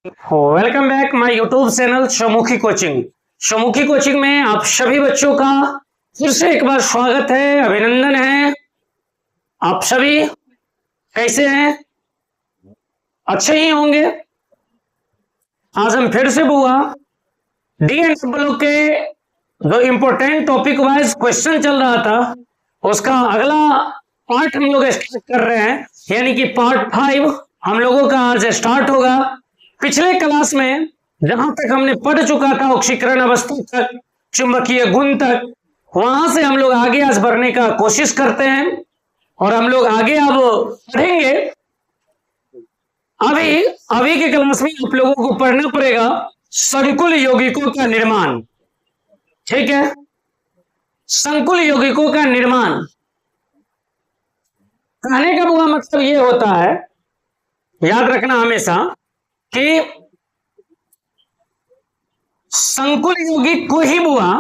Welcome back my YouTube channel Shamukhi coaching. Shamukhi coaching में आप सभी बच्चों का फिर से एक बार स्वागत है, अभिनंदन है। आप सभी कैसे हैं? अच्छे ही होंगे। आज हम फिर से बुआ डी एंड ब्लॉक के जो इम्पोर्टेंट टॉपिक वाइज क्वेश्चन चल रहा था उसका अगला पार्ट हम लोग स्टार्ट कर रहे हैं, यानी कि पार्ट 5 हम लोगों का आज स्टार्ट होगा। पिछले क्लास में जहां तक हमने पढ़ चुका था ऑक्सीकरण अवस्था तक, चुंबकीय गुण तक, वहां से हम लोग आगे आज बढ़ने का कोशिश करते हैं और हम लोग आगे अब पढ़ेंगे। अभी के क्लास में आप लोगों को पढ़ना पड़ेगा संकुल यौगिकों का निर्माण। ठीक है, संकुल यौगिकों का निर्माण कहने का बुआ मतलब ये होता है, याद रखना हमेशा कि संकुल यौगिक को ही बुआ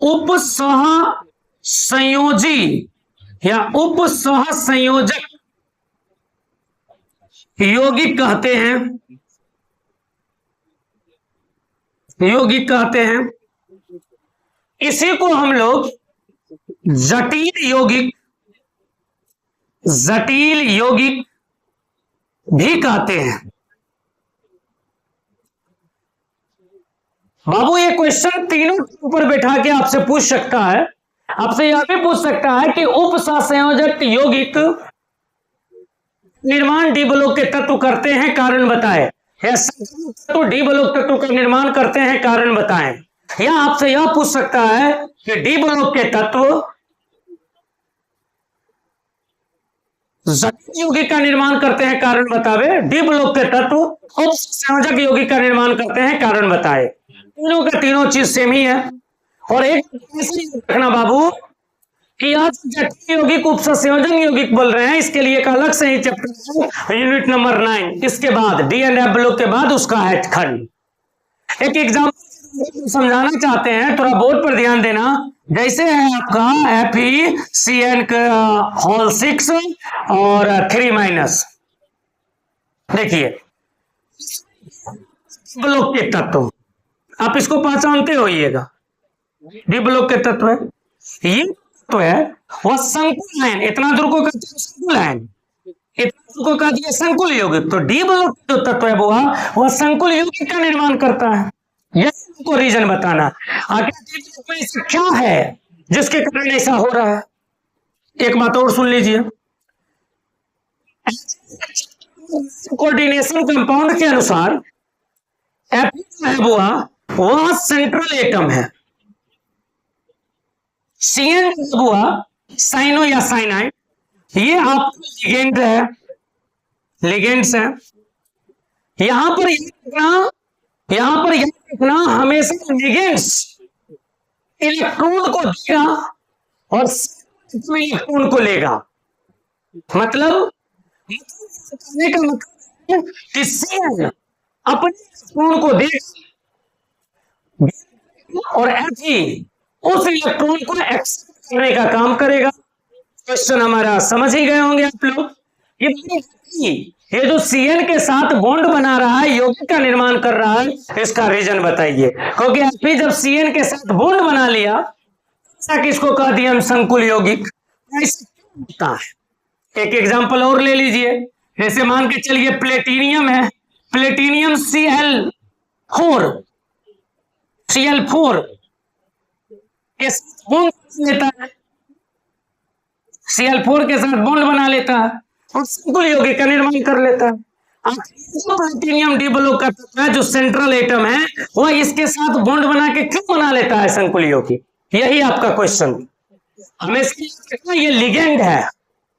उपसह संयोजी या उपसह संयोजक यौगिक कहते हैं। यौगिक कहते हैं। इसी को हम लोग जटिल यौगिक भी कहते हैं। बाबू ये क्वेश्चन तीनों के ऊपर बैठा के आपसे पूछ सकता है। आपसे यह भी पूछ सकता है कि उपसंयोजक यौगिक निर्माण डी ब्लॉक के तत्व करते हैं, कारण बताएं। तो डी ब्लॉक तत्व का निर्माण करते हैं, कारण बताएं। या आपसे यह पूछ सकता है कि डी ब्लॉक के तत्व जटिल यौगिक का निर्माण करते हैं, कारण बतावे। डी ब्लॉक के तत्व उपसंयोजक यौगिक का निर्माण करते हैं, कारण बताए। तीनों का तीनों चीज सेम ही है। और एक रखना बाबू कि आज जटिल यौगिक उपसंयोजन यौगिक बोल रहे हैं, इसके लिए एक अलग से ही चैप्टर यूनिट नंबर 9। इसके बाद डी एंड एफ ब्लॉक के बाद उसका है खंड। एक एग्जाम्पल समझाना चाहते हैं, थोड़ा बोर्ड पर ध्यान देना। जैसे है आपका FeCN होल 6 और 3- देखिए ब्लॉक के तत्व आप इसको पहचानते होइएगा। डी ब्लॉक के तत्व है, ये तो है वह संकुल है। इतना दूर को कहते हैं संकुल है, इतना दूर को कहते हैं संकुल यौगिक। तो डी ब्लॉक जो तत्व है वह संकुल यौगिक का निर्माण करता है। यह को रीजन बताना आखिर ऐसा क्या है जिसके कारण ऐसा हो रहा है। एक बात और सुन लीजिए, कोऑर्डिनेशन कंपाउंड के अनुसार वह सेंट्रल एटम है। CN हुआ साइनो या साइनाइड, ये आपका लिगेंड है, लिगेंड्स है। यहां पर देखना हमेशा लिगेंड्स इलेक्ट्रॉन को देगा और इलेक्ट्रॉन को लेगा। मतलब कहने का मतलब है कि CN अपने इलेक्ट्रॉन को देगा और Fe उस इलेक्ट्रॉन को एक्सेप्ट करने का काम करेगा। क्वेश्चन हमारा समझ ही गए होंगे आप लोग। ये जो CN के साथ बॉन्ड बना रहा है, यौगिक का निर्माण कर रहा है, इसका रीजन बताइए। क्योंकि Fe जब CN के साथ बॉन्ड बना लिया, किसको कह दिया हम संकुल यौगिक। होता है। एक एग्जांपल और ले लीजिए, जैसे मान के चलिए प्लेटिनियम है, प्लेटिनियम Cl4 के साथ बॉन्ड लेता है, Cl4 के साथ बॉन्ड बना लेता है और संकुल यौगिक का निर्माण कर लेता है। प्लेटिनियम डी ब्लॉक का तत्व है जो सेंट्रल एटम है, वह इसके साथ बॉन्ड बना के क्यों बना लेता है संकुल यौगिक। यही आपका क्वेश्चन। हमें ये लिगेंड है,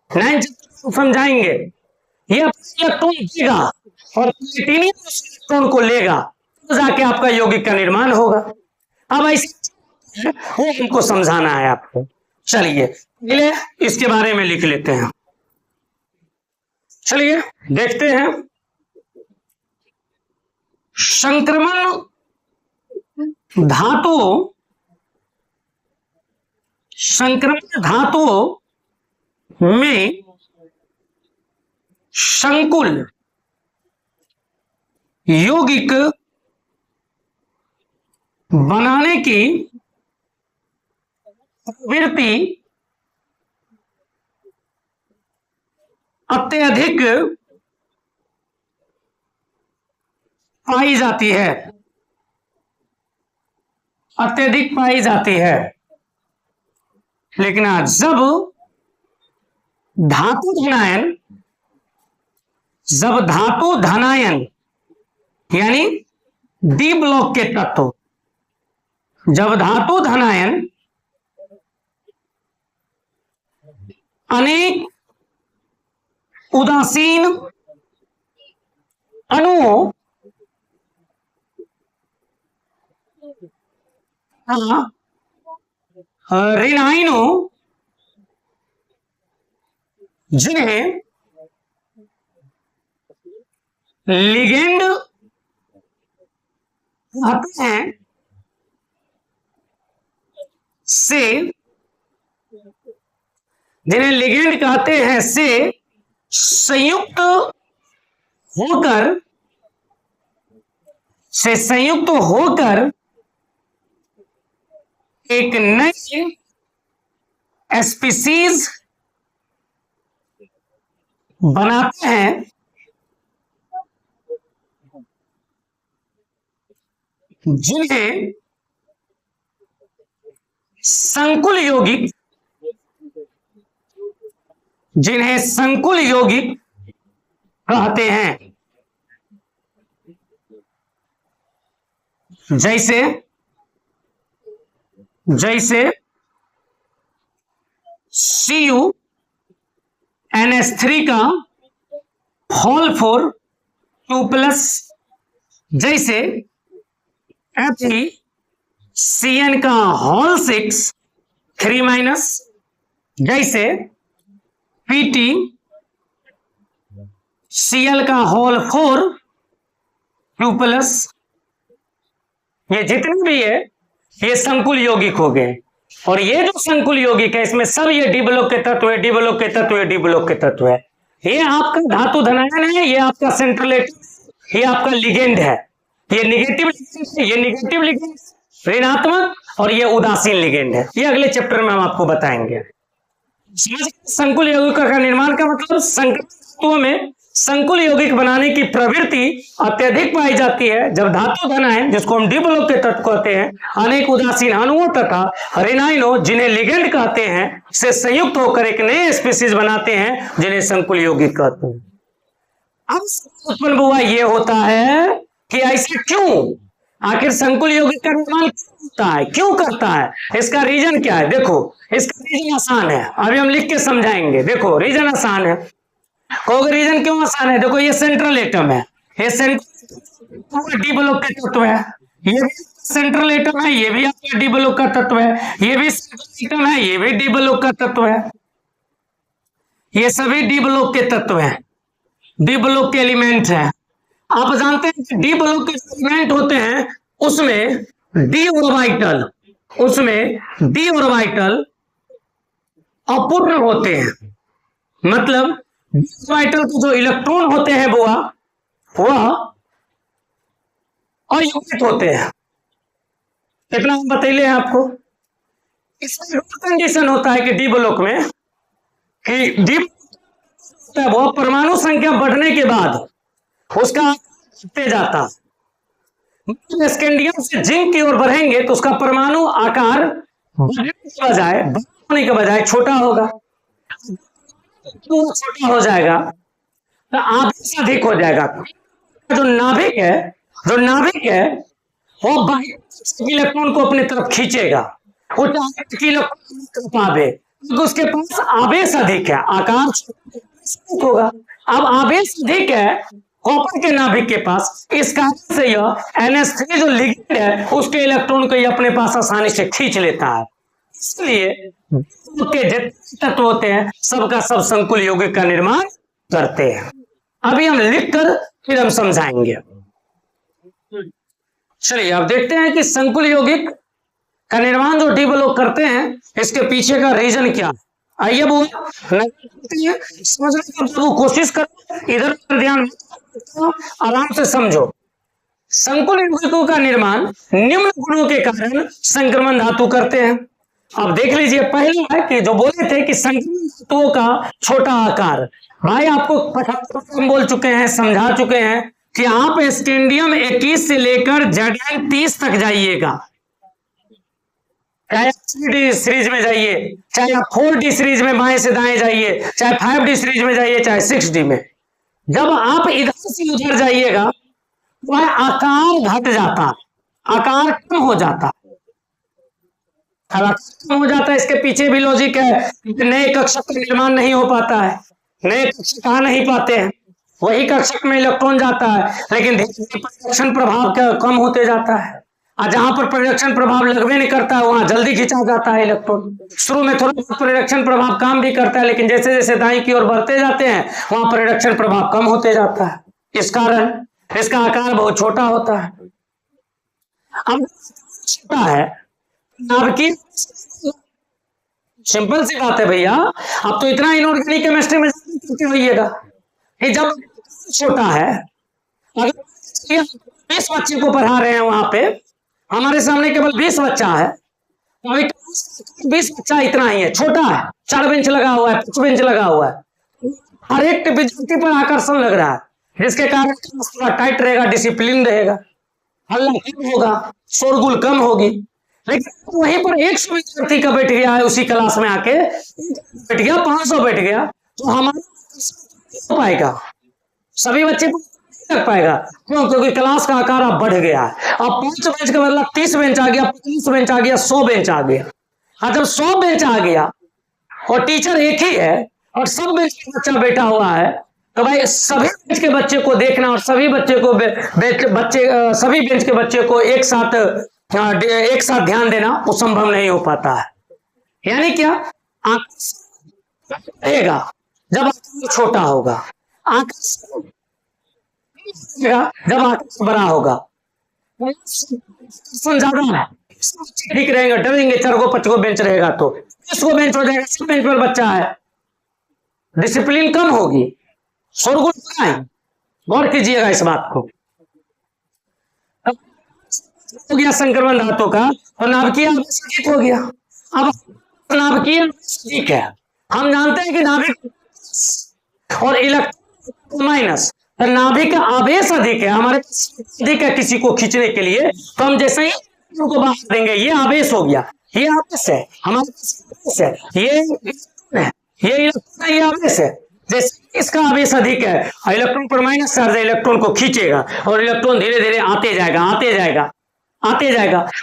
9 समझाएंगे। ये इलेक्ट्रॉन देगा और प्लेटिनियम इलेक्ट्रॉन को लेगा, तो जाके आपका यौगिक का निर्माण होगा। अब ऐसे वो हमको समझाना है आपको। चलिए पहले इसके बारे में लिख लेते हैं। चलिए देखते हैं। संक्रमण धातु में संकुल यौगिक बनाने की प्रवृत्ति अत्यधिक पाई जाती है, अत्यधिक पाई जाती है। लेकिन जब धातु धनायन, जब धातु धनायन यानी डी ब्लॉक के तत्व, जब धातु धनायन अनेक उदासीन अणुओं ऋणायनों जिन्हें लिगेंड कहते हैं से, जिन्हें लिगेंड कहते हैं से संयुक्त होकर एक नई स्पीसीज बनाते हैं, जिन्हें संकुल यौगिक, जिन्हें संकुल यौगिक कहते हैं। जैसे CuNH3 का होल 4 2+, जैसे FeCN का होल 6 3-, जैसे PtCl का होल 4 2+। ये जितने भी है ये संकुल यौगिक हो गए। और ये जो संकुल यौगिक है इसमें सब ये डी ब्लॉक के तत्व है, डी ब्लॉक के तत्व है, डी ब्लॉक के तत्व है। ये आपका धातु धनायन है, ये आपका सेंट्रल एटम, ये आपका लिगेंड है। ये नेगेटिव लिगेंड ऋणात्मक, और ये उदासीन लिगेंड है। ये अगले चैप्टर में हम आपको बताएंगे। संकुल यौगिक का निर्माण का मतलब संकरित तत्वों में संकुल यौगिक बनाने की प्रवृत्ति अत्यधिक पाई जाती है जब धातु धनायन, जिसको हम डी ब्लॉक के तत्व कहते हैं, अनेक उदासीन अणुओं तथा ऋणायनों जिन्हें लिगेंड कहते हैं से संयुक्त होकर एक नए स्पीसीज बनाते हैं जिन्हें संकुल यौगिक कहते हैं। अब उत्पन्न हुआ ये होता है कि ऐसा क्यों, आखिर संकुल यौगिक का निर्माण होता है, क्यों करता है, इसका रीजन क्या है? देखो इसका रीजन आसान है, अभी हम लिख के समझाएंगे। देखो रीजन आसान है। कहोगे रीजन क्यों आसान है? देखो ये सेंट्रल एटम है, ये सेंट्रल डी ब्लॉक का तत्व है, ये भी सेंट्रल एटम है, ये भी आपका डी ब्लॉक का तत्व है, ये भी सेंट्रल एटम है, ये भी डी ब्लॉक का तत्व है। ये सभी डी ब्लॉक के तत्व हैं, डी ब्लॉक के एलिमेंट हैं। आप जानते हैं कि डी ब्लॉक के एलिमेंट होते हैं उसमें डी ऑर्बिटल अपूर्ण होते हैं। मतलब डी ऑर्बिटल के जो इलेक्ट्रॉन होते हैं वह अयुग्मित होते हैं। इतना हम बतैले हैं आपको। इसमें कंडीशन होता है कि डी ब्लॉक में कि डी वो परमाणु संख्या बढ़ने के बाद उसका बढ़ते जाता, स्कैंडियम से जिंक की ओर बढ़ेंगे तो उसका परमाणु आकार बढ़ने के बजाय छोटा होगा, तो छोटा हो जाएगा तो आवेश अधिक हो जाएगा। जो नाभिक है वो बाहर इलेक्ट्रॉन को अपनी तरफ खींचेगा, वो पावे तो उसके पास आवेश अधिक है, आकार होगा। अब आवेश अधिक है कॉपर के नाभिक के पास, इस कारण से यह NH3 जो लिगेंड है उसके इलेक्ट्रॉन को ये अपने पास आसानी से खींच लेता है। इसलिए के जितने तत्व होते हैं सबका सब संकुल यौगिक का निर्माण करते हैं। अभी हम लिखकर फिर हम समझाएंगे। चलिए अब देखते हैं कि संकुल यौगिक का निर्माण जो डी ब्लॉक करते हैं इसके पीछे का रीजन क्या है। आइए वो समझने की कोशिश करो, इधर ध्यान आराम से समझो। संकुल यौगिकों का निर्माण निम्न गुणों के कारण संक्रमण धातु करते हैं। अब देख लीजिए, पहले है कि जो बोले थे कि संक्रमण धातुओं का छोटा आकार, भाई आपको 75 बोल चुके हैं, समझा चुके हैं कि आप स्टेंडियम 21 से लेकर Zn 30 तक जाइएगा, चाहे 3D सीरीज में जाइए, चाहे आप 4D सीरीज में बाएं से दाएं जाइए, चाहे 5D सीरीज में जाइए, चाहे 6D में, जब आप इधर से उधर जाइएगा वह आकार घट जाता है, आकार कम हो जाता है। कम हो जाता है, इसके पीछे भी लॉजिक है। नए कक्षक का निर्माण नहीं हो पाता है, नए कक्षक आ नहीं पाते हैं, वही कक्षक में इलेक्ट्रॉन जाता है, लेकिन परिरक्षण प्रभाव कम होते जाता है, और जहां पर परिरक्षण प्रभाव लगवे नहीं करता है वहां जल्दी खिंचा जाता है इलेक्ट्रॉन। शुरू में थोड़ा परिरक्षण प्रभाव काम भी करता है, लेकिन जैसे जैसे दाईं की ओर बढ़ते जाते हैं वहां परिरक्षण प्रभाव कम होते जाता है, इस कारण इसका आकार बहुत छोटा होता है। अब छोटा है, नाभिकीय, सिंपल सी बात है भैया, अब तो इतना इनऑर्गेनिक केमिस्ट्री में करते होइएगा कि जब छोटा है, अगर 20 बच्चे को पढ़ा रहे हैं, वहां पे हमारे सामने केवल 20 बच्चा है, अभी 20 बच्चा इतना ही है, छोटा है, 4 बेंच लगा हुआ है, 5 बेंच लगा हुआ है, हर एक विद्यार्थी पर आकर्षण लग रहा है, जिसके कारण थोड़ा टाइट रहेगा, डिसिप्लिन रहेगा, हल्ला कम होगा, शोरगुल कम होगी। लेकिन वहीं पर 100 विद्यार्थी का बैठ गया है उसी क्लास में आके, बैठ गया 500 बैठ गया, तो हमारा पाएगा, सभी बच्चे को लग पाएगा, क्यों? क्योंकि क्लास का आकार अब बढ़ गया है। अब 5 बेंच का मतलब 30 बेंच आ गया, 25 बेंच आ गया, 100 बेंच आ गया। हाँ, जब 100 बेंच आ गया और टीचर एक ही है और सब बेंच का बच्चा बैठा हुआ है, तो भाई सभी बेंच के बच्चे को देखना और सभी बच्चे को सभी बेंच के बच्चे को एक साथ ध्यान देना वो संभव नहीं हो पाता है। यानी क्या, रहेगा जब आकार छोटा होगा, जब आकार बड़ा होगा ज्यादा है, ठीक रहेंगे, डरेंगे, 4 को 5 को बेंच रहेगा तो 20 को बेंच हो जाएगा, सब बेंच पर बच्चा है, डिसिप्लिन कम होगी, शोरगुल होगा है। गौर कीजिएगा इस बात को। हो गया संक्रमण धातु का, तो नाभिकीय आवेश हो गया। अब नाभिकीय ठीक है, हम जानते हैं कि नाभिक और इलेक्ट्रॉन माइनस, तो नाभिक आवेश अधिक है, हमारे अधिक है किसी को खींचने के लिए, तो हम जैसे ही को बाहर देंगे, ये आवेश हो गया, ये आवेश है, हमारे पास है, ये इलेक्ट्रॉन, ये आवेश है। जैसे इसका आवेश अधिक है, इलेक्ट्रॉन पर माइनस चार्ज है, इलेक्ट्रॉन को खींचेगा और इलेक्ट्रॉन धीरे धीरे आते जाएगा,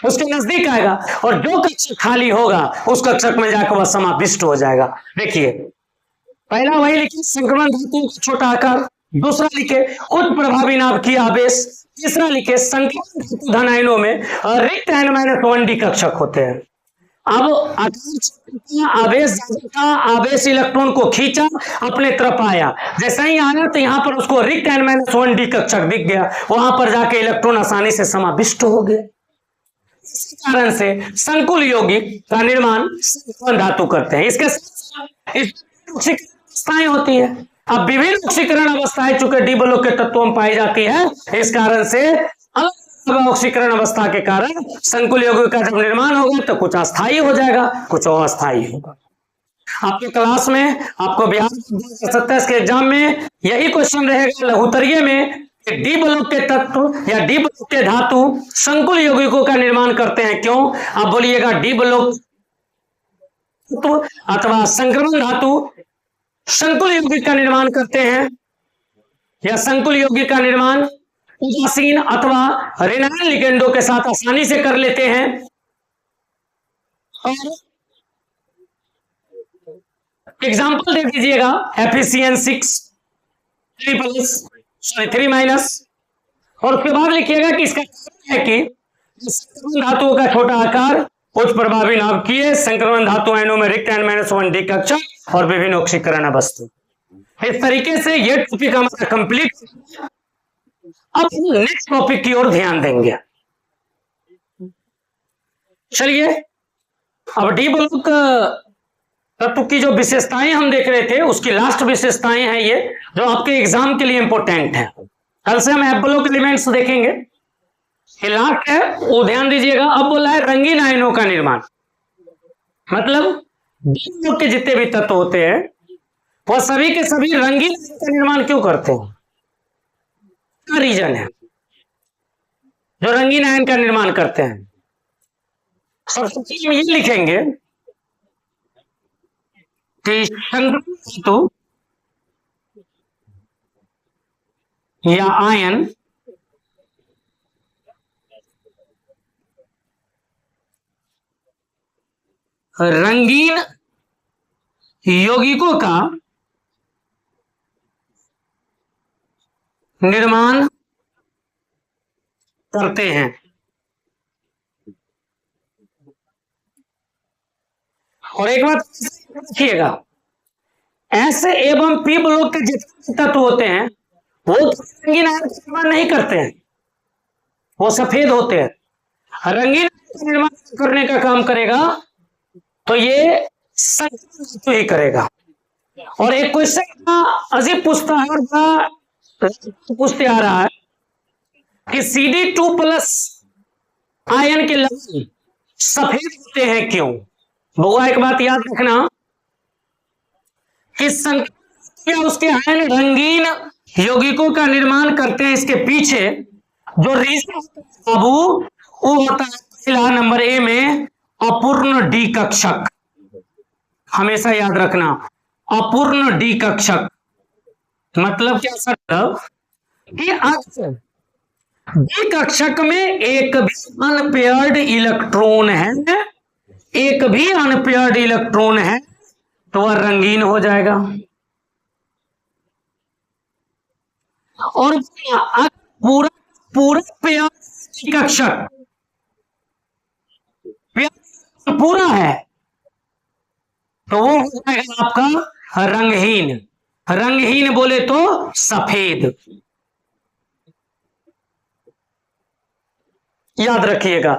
उसके नजदीक आएगा, और जो कक्षक खाली होगा उस कक्षक में जाकर वह समाविष्ट हो जाएगा। देखिए, पहला वही लिखे संक्रमण धातु छोटा आकार, दूसरा लिखे उच्च प्रभावी नाभिकीय आवेश, तीसरा लिखे संक्रमण धातु धन आयनों में रिक्त N-1d कक्षक होते हैं। अब आवेश इलेक्ट्रॉन को खींचा, अपने तरफ आया, जैसा ही आया तो यहाँ पर उसको रिक्त N-1d कक्षक दिख गया, वहां पर जाके इलेक्ट्रॉन आसानी से समाविष्ट हो गए। इसी कारण से संकुल यौगिक का निर्माण संक्रमण धातु करते हैं। इसके अवस्थाएं होती है, अब विभिन्न ऑक्सीकरण अवस्थाएं चूंकि डी ब्लॉक के तत्वों में पाई जाती है, इस कारण से अलग ऑक्सीकरण अवस्था के कारण संकुल यौगिक का जब निर्माण होगा तो कुछ अस्थायी हो जाएगा, कुछ अस्थायी होगा। आपके क्लास में, आपको बिहार 2027 के एग्जाम में यही क्वेश्चन रहेगा लघुत्तरीय में, डी ब्लॉक के तत्व या डी ब्लॉक के धातु संकुल यौगिकों का निर्माण करते हैं, क्यों? आप बोलिएगा डी ब्लॉक अथवा संक्रमण धातु संकुल यौगिक का निर्माण करते हैं, या संकुल यौगिक का निर्माण उदासीन अथवा रेनाइन लिगेंडों के साथ आसानी से कर लेते हैं। और एग्जाम्पल दे दीजिएगा, FeCN6 3+3- और उसके बाद लिखिएगा कि इसका है कि संक्रमण धातुओं का छोटा आकार, उच्च प्रभावी नाभिकीय, संक्रमण धातु आयनों में रिक्त N-1d कक्षक और विभिन्न ऑक्सीकरण वस्तु। इस तरीके से ये टॉपिक हमारा कंप्लीट। अब नेक्स्ट टॉपिक की ओर ध्यान देंगे। चलिए, अब डी ब्लॉक तत्व की जो विशेषताएं हम देख रहे थे, उसकी लास्ट विशेषताएं हैं ये, जो आपके एग्जाम के लिए इंपॉर्टेंट है। कल से हम एफ ब्लॉक एलिमेंट्स देखेंगे, ये लास्ट है, वो ध्यान दीजिएगा। अब बोला है रंगीन आयनों का निर्माण, मतलब के जितने भी तत्व होते हैं वो सभी के सभी रंगीन आयन का निर्माण क्यों करते हैं? क्या रीजन है जो रंगीन आयन का निर्माण करते हैं? सबसे पहले हम ये लिखेंगे कि संक्रमण धातु या आयन रंगीन यौगिकों का निर्माण करते हैं। और एक बात देखिएगा, ऐसे एवं पी ब्लॉक के जितने तत्व होते हैं वो रंगीन आयन का निर्माण नहीं करते हैं, वो सफेद होते हैं। रंगीन आयन का निर्माण करने का काम करेगा तो ये संक्रमण धातु ही करेगा। और एक क्वेश्चन अजीब पूछता है और पूछते आ रहा है कि CD2+ आयन के लवण सफेद होते हैं क्यों? बुआ एक बात याद रखना कि संक्रमण या उसके आयन रंगीन यौगिकों का निर्माण करते हैं, इसके पीछे जो रीजन बाबू वो होता है पहला नंबर ए में अपूर्ण डी कक्षक। हमेशा याद रखना, अपूर्ण डी कक्षक मतलब क्या सर? कि अक्सर डी कक्षक में एक भी अनपेयर्ड इलेक्ट्रॉन है, एक भी अनपेयर्ड इलेक्ट्रॉन है तो वह रंगीन हो जाएगा। और पूरा पूरा पेयर्ड कक्षक पूरा है तो वो हो जाएगा आपका रंगहीन। रंगहीन बोले तो सफेद, याद रखिएगा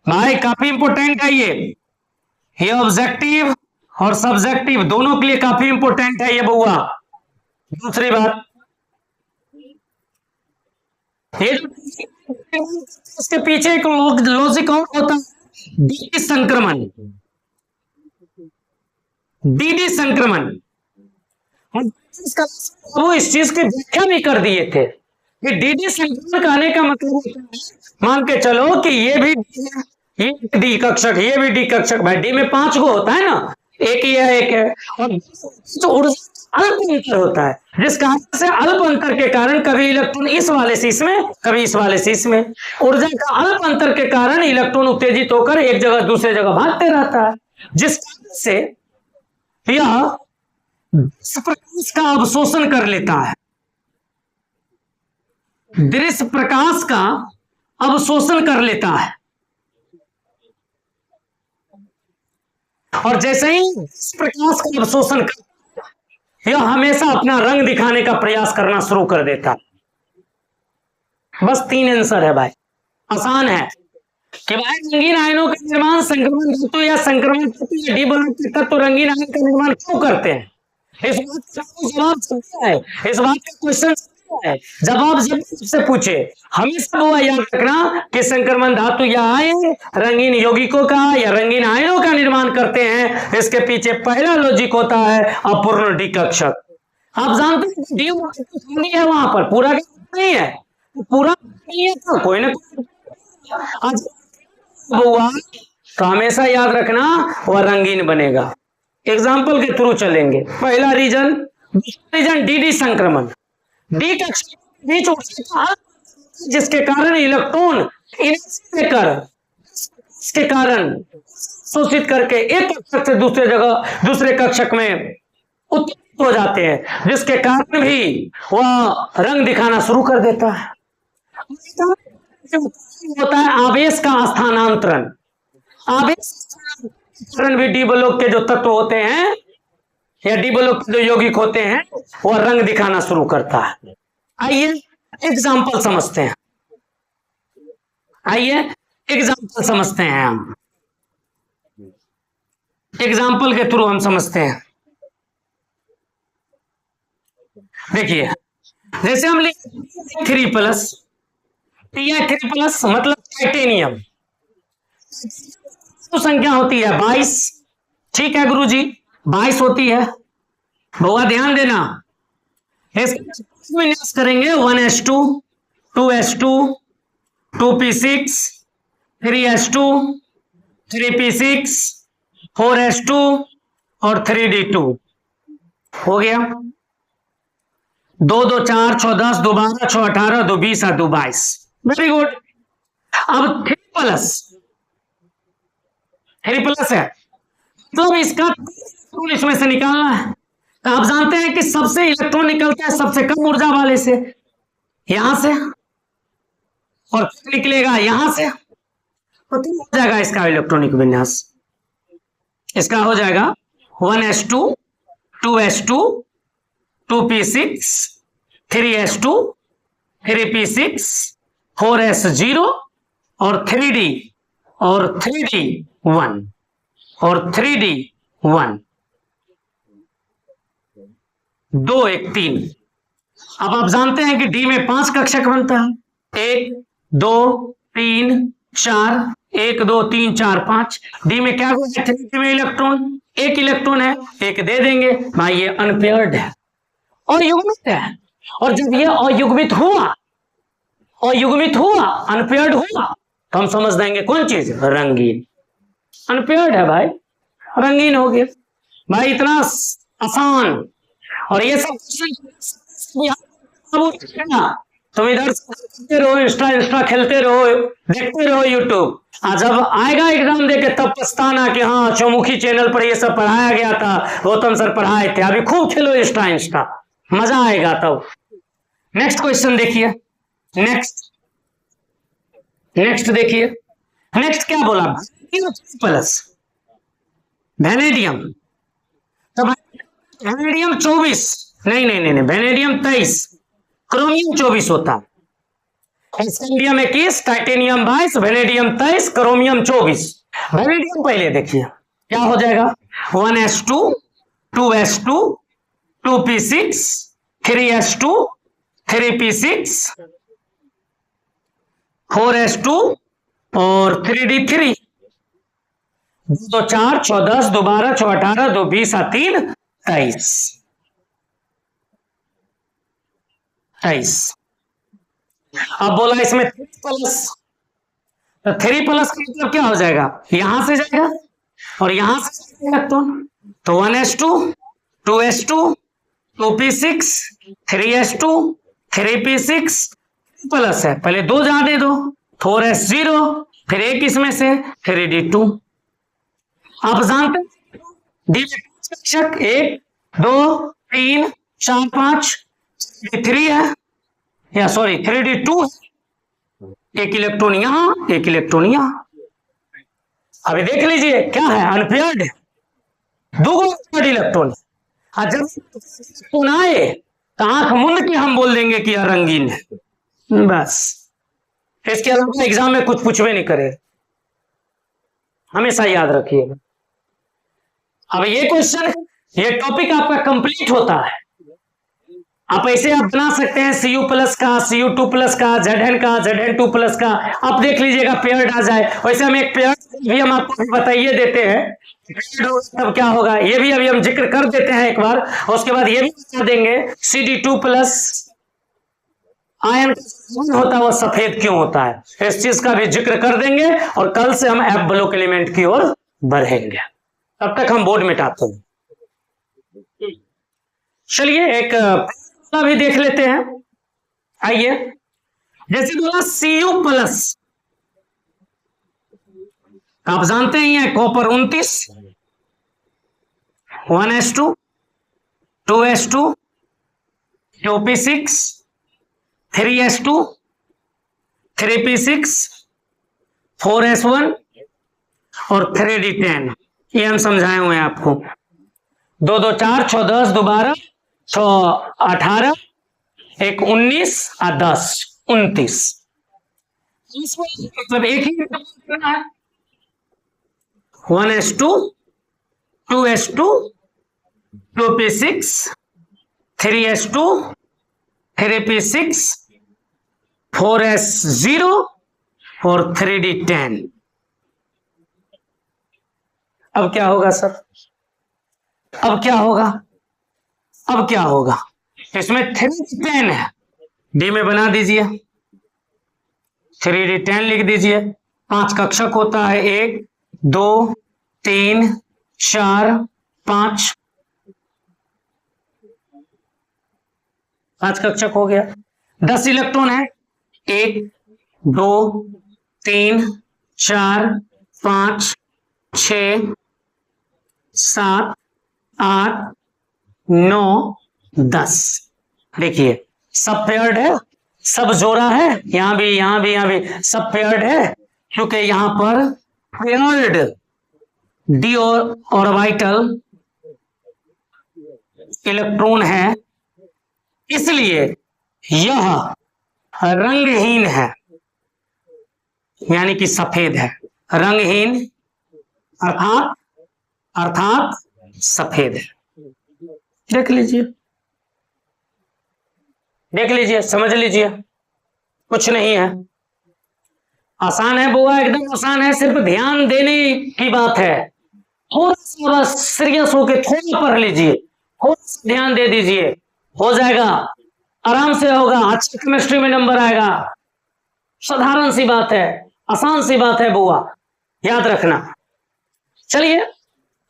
भाई, काफी इंपोर्टेंट है ये ऑब्जेक्टिव और सब्जेक्टिव दोनों के लिए काफी इंपोर्टेंट है ये बुआ। दूसरी बात, ये इसके पीछे एक लॉजिक और होता है, डीडी संक्रमण। डीडी संक्रमण वो इस चीज की व्याख्या भी कर दिए थे कि डीडी संक्रमण कहने का मतलब मान के चलो कि ये भी ये डी कक्षक, ये भी डी कक्षक। भाई डी में 5 गो होता है ना, एक ही है, एक है। और जो ऊर्जा अल्प अंतर होता है, जिस कारण से अल्प अंतर के कारण कभी इलेक्ट्रॉन इस वाले से इसमें, कभी इस वाले से इसमें, ऊर्जा का अल्प अंतर के कारण इलेक्ट्रॉन उत्तेजित होकर एक जगह दूसरे जगह भागते रहता है, जिस कारण से यह प्रकाश का अवशोषण कर लेता है, दृश्य प्रकाश का अवशोषण कर लेता है। और जैसे ही प्रकाश का अवशोषण कर यह हमेशा अपना रंग दिखाने का प्रयास करना शुरू कर देता है। बस 3 आंसर है भाई, आसान है कि भाई रंगीन आयनों का निर्माण संक्रमण धातु या संक्रमण धातु या डी ब्लॉक के तत्व रंगीन आयन का निर्माण क्यों करते हैं? इस बात का जवाब सकता है, इस बात का क्वेश्चन है, जवाब जब से पूछे हमेशा वो याद रखना कि संक्रमण धातु या आयन रंगीन यौगिकों का या रंगीन आयनों का निर्माण करते हैं। इसके पीछे पहला लॉजिक होता है अपूर्ण डी कक्षक। आप जानते हैं डी खाली है, वहां पर पूरा नहीं है, पूरा नहीं है तो कोई ना हुआ तो हमेशा याद रखना वह रंगीन बनेगा। एग्जाम्पल के थ्रू चलेंगे। पहला रीजन डीडी संक्रमण, डी कक्षक के बीच ऊर्जा जिसके कारण इलेक्ट्रॉन इसके कारण शोषित करके एक कक्षक से दूसरे जगह दूसरे कक्षक में उत्पन्न हो जाते हैं, जिसके कारण भी वह रंग दिखाना शुरू कर देता है। होता है आवेश का स्थानांतरण। आवेश भी डी ब्लॉक के जो तत्व होते हैं या डी ब्लॉक के जो यौगिक होते हैं वह रंग दिखाना शुरू करता है। आइए एग्जाम्पल समझते हैं, आइए एग्जाम्पल समझते हैं। हम एग्जाम्पल के थ्रू हम समझते हैं। देखिए जैसे हम लिख 3+ Ti3+ मतलब टाइटेनियम। तो संख्या होती है 22। ठीक है गुरुजी, 22 होती है। बहुआ ध्यान देना, इसका विन्यास करेंगे 1s2, 2s2, 2p6, 3s2, 3p6, 4s2 और 3d2 हो गया। 2 2 4 6 10 2 12 6 18 2 20 और 2 22। Very good. अब 3+ है, तो इसका इसमें से निकालना है। तो आप जानते हैं कि सबसे इलेक्ट्रॉन निकलता है सबसे कम ऊर्जा वाले से, यहां से, और निकलेगा यहां से। तो हो जाएगा इसका इलेक्ट्रॉनिक विन्यास, इसका हो जाएगा 1s2, 2s2, 2p6, 3s2, 3p6, 4s0 और 3d और 3d1 और 3d1, 2 1 3। अब आप जानते हैं कि डी में 5 कक्षक बनता है, 1 2 3 4, 1 2 3 4 5। डी में क्या होगा, 3 में इलेक्ट्रॉन, एक इलेक्ट्रॉन है, एक दे देंगे भाई, ये अनपेयर्ड है और युग्मित है। और जब ये अयुग्मित हुआ अनपेयर्ड हुआ, तो हम समझ देंगे कौन चीज, रंगीन। अनपेयर्ड है भाई, रंगीन हो गया भाई, इतना आसान। और ये सब तुम इधर रहो, इंस्टा खेलते रहो, देखते रहो यूट्यूब। जब आएगा एग्जाम देके तब पछताना कि हाँ चौमुखी चैनल पर ये सब पढ़ाया गया था, गौतम सर पढ़ाए थे। अभी खूब खेलो इंस्टा, मजा आएगा तब। नेक्स्ट क्वेश्चन देखिए, नेक्स्ट देखिए, नेक्स्ट क्या बोला, प्लस वेनेडियम। तो वेनेडियम 24, नहीं, वेनेडियम 23, क्रोमियम 24 होता है। Scandium 21, titanium 22, vanadium 23, chromium 24। Vanadium पहले देखिए क्या हो जाएगा, 1s2, 2s2, 2p6, 3s2, 3p6, 4s2 और 3d3। 2 4 6 10 2 12 6 18 2 20 और 3 23। अब बोला इसमें 3+, तो 3+ का मतलब क्या हो जाएगा, यहां से जाएगा और यहां से इलेक्ट्रॉन। तो 1s2, 2s2, 2p6, 3s2, 3p6 plus है, पहले 2 जाने दो, 4s0, फिर एक इसमें से 3d2। आप जानते हैं डी में कक्षक 1 2 3 4 5, 3 है, या सॉरी 3d2 है, एक इलेक्ट्रॉन यहां, एक इलेक्ट्रॉन यहां। अभी देख लीजिए क्या है, अनपेयर्ड है, 2 इलेक्ट्रॉन। जब इलेक्ट्रॉन आए तो आंख मूंद के हम बोल देंगे कि यह रंगीन है, बस। इसके अलावा एग्जाम में कुछ पूछवे नहीं करे, हमेशा याद रखिएगा। अब ये क्वेश्चन, ये टॉपिक आपका कंप्लीट होता है। आप ऐसे आप बना सकते हैं Cu+ का, Cu2+ का, Zn का, Zn2+ का। आप देख लीजिएगा पेयर्ड आ जाए। वैसे हम एक पेयर्ड भी हम आपको बताइए देते हैं, तब क्या होगा ये भी अभी हम जिक्र कर देते हैं एक बार। उसके बाद ये भी बता देंगे Cd2+ आयन होता है वो सफेद क्यों होता है, इस चीज का भी जिक्र कर देंगे। और कल से हम F ब्लॉक एलिमेंट की ओर बढ़ेंगे। तब तक हम बोर्ड मिटाते हैं। चलिए एक भी देख लेते हैं, आइए। जैसे बोला Cu+, आप जानते ही हैं copper 29, 1s2, 2s2, 2p6, 3s2, 3p6, 4s1 और 3d10। ये हम समझाए हुए हैं आपको। 2 2 4 6 10 2 12 6 18, एक 19 और 10 29। मतलब एक ही है, 1s2, 2s2, 2p6, 3s2, 3p6, 4s0 और 3d10। अब क्या होगा सर? अब क्या होगा? अब क्या होगा? इसमें 3d10 है, डी में बना दीजिए, 3d10 लिख दीजिए। 5 कक्षक होता है, 1 2 3 4 5, 5 कक्षक हो गया। 10 इलेक्ट्रॉन है, 1 2 3 4 5 6 7 8 9 10। देखिए सब पेयर्ड है, सब जोड़ा है, यहां भी यहां भी यहां भी सब पेयर्ड है, क्योंकि यहां पर पेयर्ड डी ऑर्बिटल इलेक्ट्रॉन है, इसलिए यह रंगहीन है, यानी कि सफेद है, रंगहीन अर्थात अर्थात सफेद है। देख लीजिए, देख लीजिए, समझ लीजिए, कुछ नहीं है, आसान है बुआ, एकदम आसान है, सिर्फ ध्यान देने की बात है। थोड़ा सा बस सीरियस होके थोड़ा पढ़ लीजिए, थोड़ा सा ध्यान दे दीजिए, हो जाएगा, आराम से होगा, अच्छी केमिस्ट्री में नंबर आएगा। साधारण सी बात है, आसान सी बात है बुआ, याद रखना। चलिए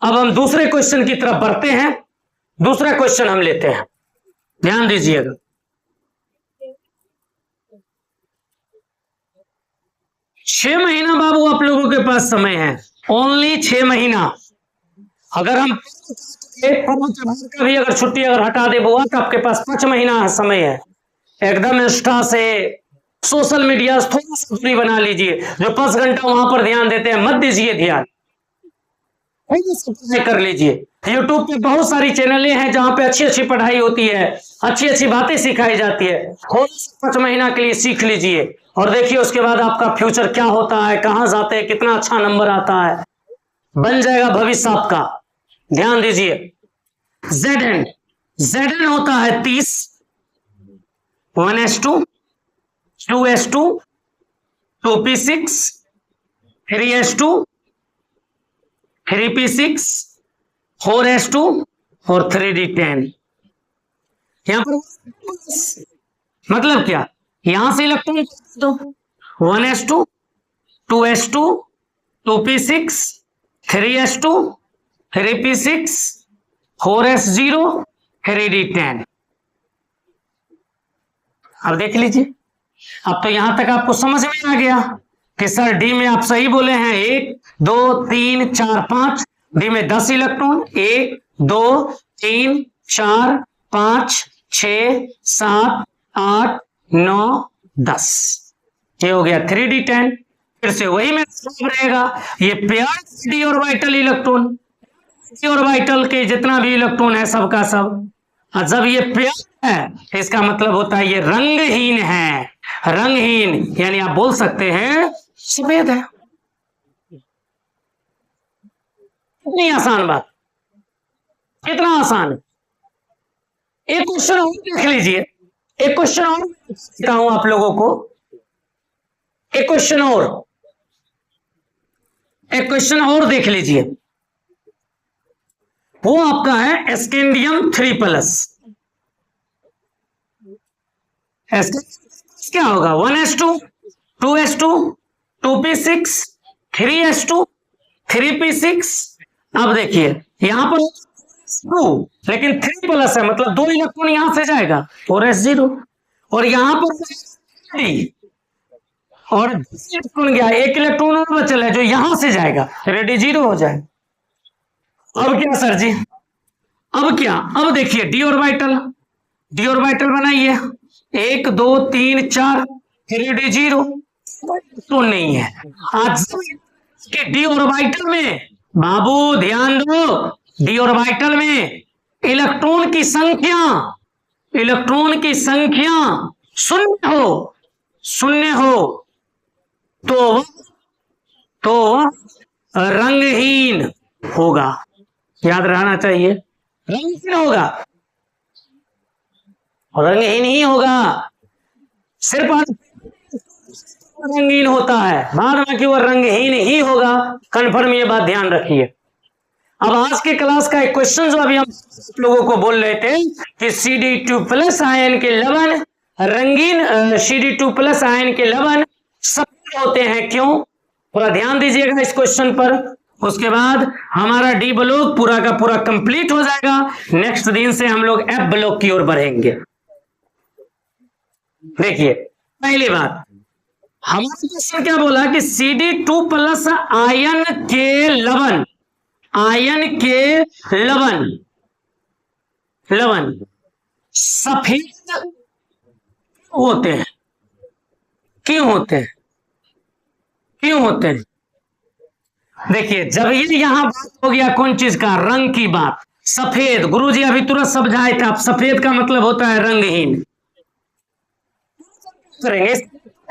अब हम दूसरे क्वेश्चन की तरफ बढ़ते हैं। दूसरा क्वेश्चन हम लेते हैं, ध्यान दीजिएगा। छह महीना बाबू आप लोगों के पास समय है, ओनली 6 महीना। अगर हम का भी अगर छुट्टी अगर हटा दे बुआ तो आपके पास 5 महीना समय है। एकदम इंस्टा से, सोशल मीडिया से थोड़ा सा दूरी बना लीजिए। जो 5 घंटा वहां पर ध्यान देते हैं मत दीजिए ध्यान, कर लीजिए। यूट्यूब पे बहुत सारी चैनलें हैं जहां पे अच्छी अच्छी पढ़ाई होती है, अच्छी अच्छी बातें सिखाई जाती है। 5 महीना के लिए सीख लीजिए और देखिए उसके बाद आपका फ्यूचर क्या होता है, कहां जाते हैं, कितना अच्छा नंबर आता है, बन जाएगा भविष्य आपका। ध्यान दीजिए। Zn होता है 30, 1s2 2s2 2p6 3s2 3p6 4s2 और 3d10। यहां पर मतलब क्या, यहां से इलेक्ट्रॉन दो, 1s2 2s2 2p6 3s2 3p6 4s0 3d10। अब देख लीजिए, अब तो यहां तक आपको समझ में आ गया कि सर डी में आप सही बोले हैं, 1 2 3 4 5, डी में 10 इलेक्ट्रॉन, 1 2 3 4 5 6 7 8 9 10, ये हो गया 3d10। फिर से वही में रहेगा, ये paired D orbital electron, D orbital के जितना भी इलेक्ट्रॉन है सबका सब, और जब ये पेयर है इसका मतलब होता है ये रंगहीन है। रंगहीन यानी आप बोल सकते हैं सफेद है। इतनी आसान बात, इतना आसान है। एक क्वेश्चन और देख लीजिए, एक क्वेश्चन और देता हूं आप लोगों को, एक क्वेश्चन और देख लीजिए। वो आपका है स्कैंडियम 3+। क्या होगा, 1s2 2s2 2p6 3s2 3p6। अब देखिए यहां पर 2 लेकिन 3+ है, मतलब 2 इलेक्ट्रॉन यहां से जाएगा 4s0, और यहां पर 3 और इलेक्ट्रॉन गया, 1 इलेक्ट्रॉन और बचल है जो यहां से जाएगा, रेडी 0 हो जाए। अब क्या सर जी, अब क्या, अब देखिए डी ऑर्बिटल बनाइए, 1 2 3 4 रेडी 0 तो नहीं है। आज के डी ऑर्बिटल में बाबू ध्यान दो, डी ऑर्बिटल में इलेक्ट्रॉन की संख्या शून्य हो तो रंगहीन होगा, याद रहना चाहिए, रंगहीन होगा, रंगहीन ही होगा। सिर्फ रंगीन होता है, बाद बाकी वो रंगहीन ही होगा। कन्फर्म ये बात ध्यान रखिए। अब आज के क्लास का एक क्वेश्चन जो अभी हम लोगों को बोल रहे थे कि CD2+ आयन के लवण रंगीन, CD2+ आयन के लवण सफेद होते हैं क्यों? पूरा ध्यान दीजिएगा इस क्वेश्चन पर। उसके बाद हमारा डी ब्लॉक पूरा का पूरा कंप्लीट हो जाएगा। नेक्स्ट दिन से हम लोग एफ ब्लॉक की ओर बढ़ेंगे। देखिए पहली बात, हमारा क्वेश्चन क्या बोला कि CD2+ आयन के लवण, आयन के लवण सफेद होते हैं। क्यों होते हैं? क्यों होते हैं? देखिए जब ये यहां बात हो गया कौन चीज का, रंग की बात, सफेद, गुरुजी अभी तुरंत समझाए थे आप, सफेद का मतलब होता है रंगहीन। करेंगे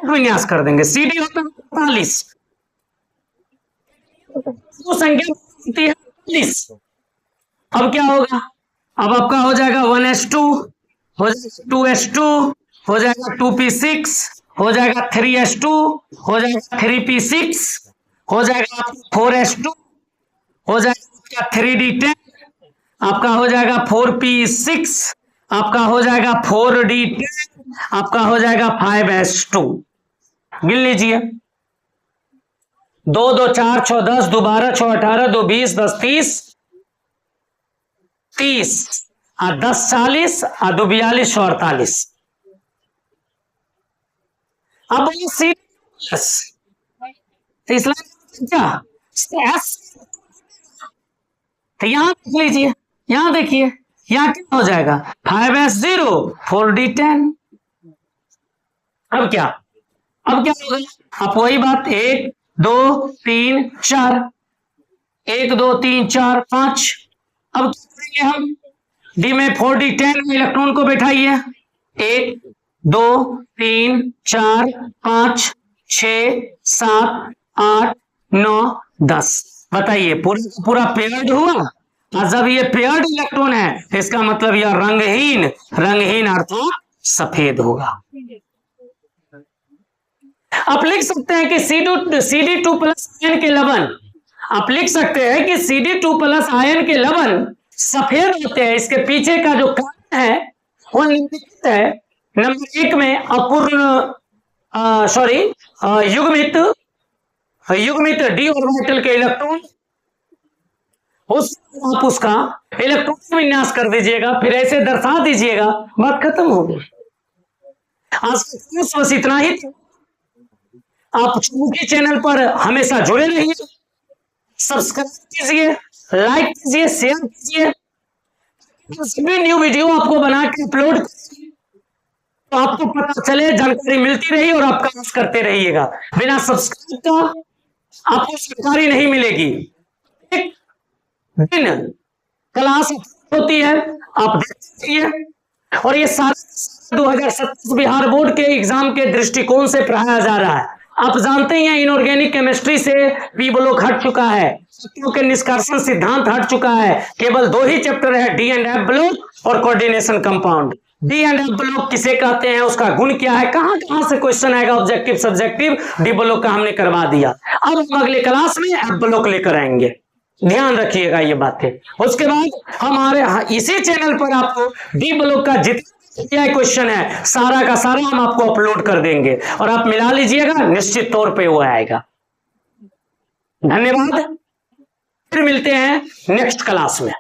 विन्यास कर देंगे। CD होता है 45, तो संख्या होती है 40। अब क्या होगा? अब आपका हो जाएगा 1s2, हो जाएगा 2s2, हो जाएगा 2p6, हो जाएगा 3s2, हो जाएगा 3p6, हो जाएगा 4s2, हो जाएगा 3d10, आपका हो जाएगा 4p6, आपका हो जाएगा 4d10, आपका हो जाएगा 5s2। गिन लीजिए, 2 2 4 6 10, 2 12 6 18, 2 20, 10 30, 30 और 10 40 और 2 42 और 48। अब बोलिए CD+, तो इसलिए क्या S, तो यहां देख लीजिए, यहां देखिए यहां क्या हो जाएगा 5s0 4d10। अब क्या होगा? अब वही बात, 1 2 3 4, 1 2 3 4 5। अब क्या करेंगे हम? डी में 4d10 में इलेक्ट्रॉन को बैठाइए, 1 2 3 4 5 6 7 8 9 10। बताइए पूरा पेयर्ड हुआ। और जब ये पेयर्ड इलेक्ट्रॉन है तो इसका मतलब यह रंगहीन अर्थात सफेद होगा। आप लिख सकते हैं कि CD2+ आयन के लवण, आप लिख सकते हैं कि CD2+ आयन के लवण सफेद होते हैं। इसके पीछे का जो कारण है वो निम्नलिखित है। नंबर 1 में अपूर्ण युग्मित डी ऑर्बिटल के इलेक्ट्रॉन, आप उसका इलेक्ट्रॉन विन्यास कर दीजिएगा, फिर ऐसे दर्शा दीजिएगा, बात खत्म हो गई। आज बस इतना ही। आप चौमुखी चैनल पर हमेशा जुड़े रहिए, सब्सक्राइब कीजिए, लाइक कीजिए, शेयर कीजिए। सभी न्यू वीडियो आपको बना के अपलोड, तो आपको पता चले, जानकारी मिलती रही और आप काम करते रहिएगा। बिना सब्सक्राइब का आपको जानकारी नहीं मिलेगी। एक दिन क्लास होती है, आप देखिए, और ये सारा 2027 बिहार बोर्ड के एग्जाम के दृष्टिकोण से पढ़ाया जा रहा है। आप जानते हैं इनऑर्गेनिक केमिस्ट्री से पी ब्लॉक हट चुका है, के निष्कर्षण सिद्धांत हट चुका है, केवल 2 ही चैप्टर है, डी एंड एफ ब्लॉक और coordination compound. D and F block किसे कहते हैं, उसका गुण क्या है, कहां से क्वेश्चन आएगा, ऑब्जेक्टिव सब्जेक्टिव, डी ब्लॉक का हमने करवा दिया। अब हम अगले क्लास में एफ ब्लॉक लेकर आएंगे, ध्यान रखिएगा ये बातें। उसके बाद हमारे इसी चैनल पर आपको डी ब्लॉक का जितना क्वेश्चन है सारा का सारा हम आपको अपलोड कर देंगे, और आप मिला लीजिएगा, निश्चित तौर पे वो आएगा। धन्यवाद, फिर मिलते हैं नेक्स्ट क्लास में।